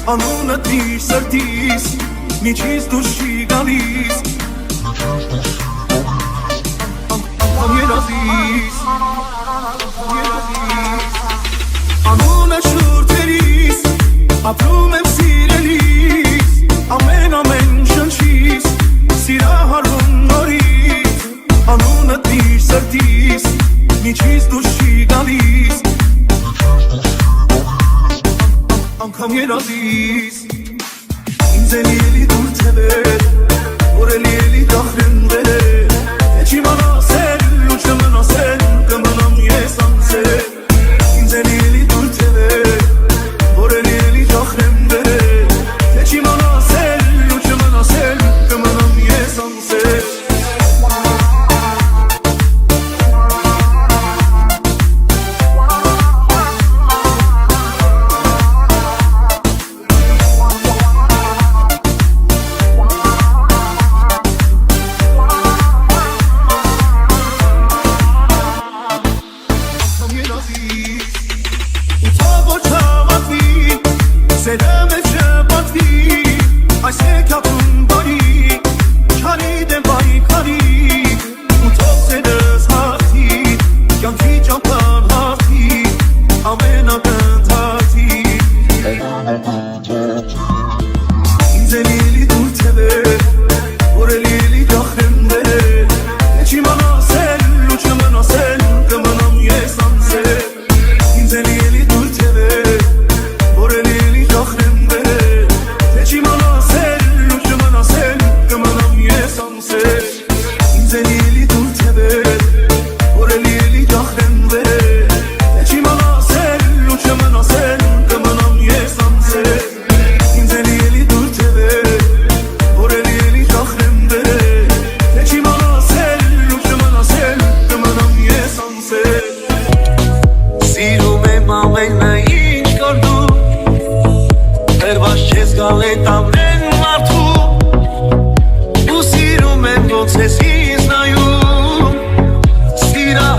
Անունդ իր սրտիս միջից դուրս չի գալիս Անգամ երազիս Անունը շուրթերիս ապրում եմ սիրելիս Ամեն շնչիս սիրահարվում նորից Անունդ իր սրտիս միջից դուրս չի գալիս Անգամ երազիս Ինձ էլի դուր թևեր Որ էլի դախրենվեր Էչ իմանասել ու չմնասել Կմնամ ես անցել Ինձ էլի դուր թևեր Որ էլի դախրենվեր Էչ իմանասել ու չմնասել Կմնամ ես անցել Սիրում եմ ոնց ես ինձ նայում Սիրահարվում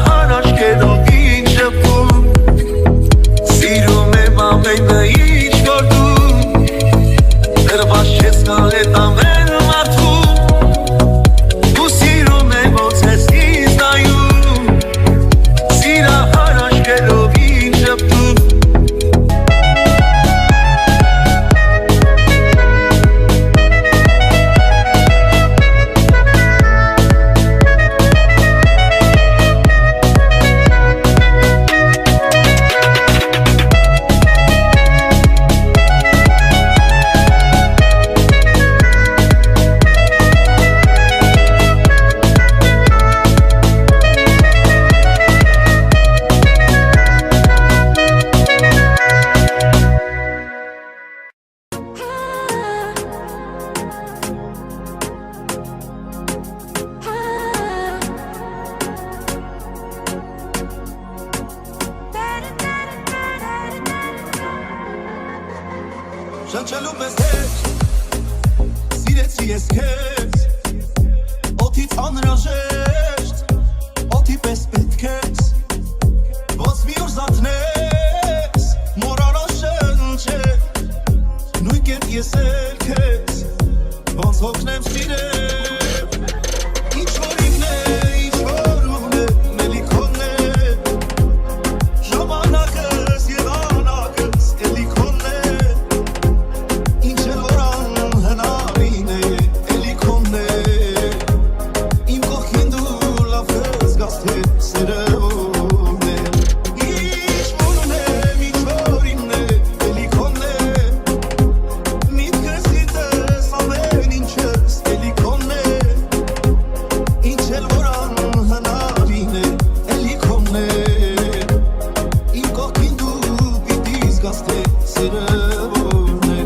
մեզ հետ Սիրեցի ես քեզ Օդից անհրաժեշտ Օդի պես պետք ես Ոնց մի օր զարթնես Մոռանալ շնչել Նույն կերպ ես էլ քեզ Ոնց հոգնեմ սիրել Ինչ որ ինքն է, ինչ որ ուղն է Մելիքոնն է Ժամանակս և անակս Էլի քոնն է Ինչ էլ որ անհնարին է Էլի քոնն է Իմ կողքին դու լավ կզգաս թե սերը ո՞րն է Ինչ որ ունեմ, ինչ որ իմն է Էլի քոնն է Միտքս գիտես ամեն ինչս Էլի քոնն է Ինչ էլ որ անհնարին է Էլի քոնն է Իմ կողքին դու պիտի զգաս թե սերը ո՞րն է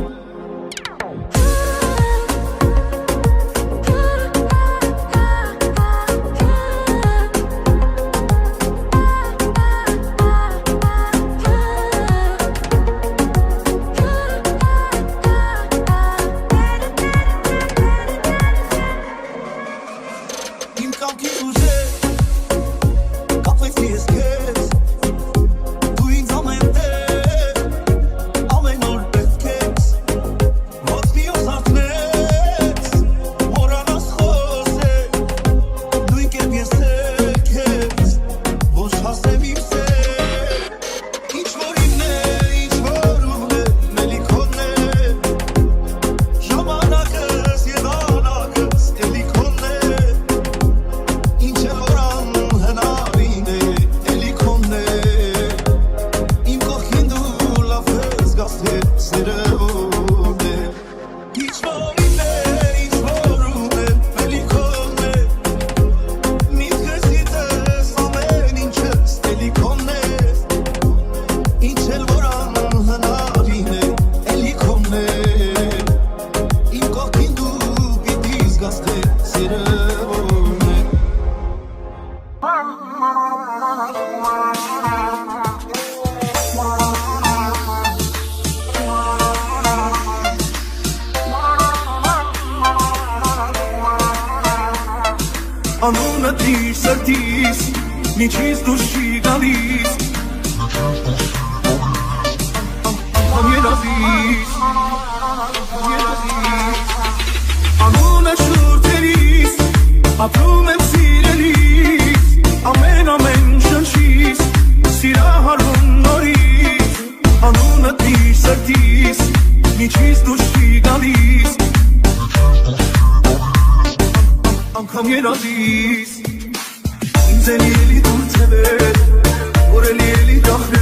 Իմ կամքից ուժեր Կապվեցի ես քեզ Դու ինձ ամեն տեղ Ամեն օր պետք ես Ոնց մի օր զարթնես Մոռանաս խոսել Նույն կերպ ես էլ քեզ Ոչ հասնեմ իմ սեր Ինչ որ իմն է, ինչ որ ուղն է Մելիքոնն է Ժամանակս և անակս Էլի քոնն է Ինչ էլ որ անհնարին է Էլի քոնն է Իմ կողքին դու լավ կզգաս թե սերը ո՞րն է Ինչ որ իմն է, ինչ որ ուղն է Մելիքոնն է Միտքս գիտես ամեն ինչս Էլի քոնն է Ինչ էլ որ անհնարին է Էլի քոնն է Իմ կողքին դու պիտի զգաս թե սերը ո՞րն է Անունը դիր սրտիս Միջից դուրս չի գալիս Անգամ երազիս Անունը շուրթերիս Ապրում եմ սիրելիս Ամեն շնչիս Սիրահարվում նորից Անունը դիր սրտիս Միջից դուրս չի գալիս Անգամ երազիս Ինձ էլի դուր թևեր Որ էլի գախրել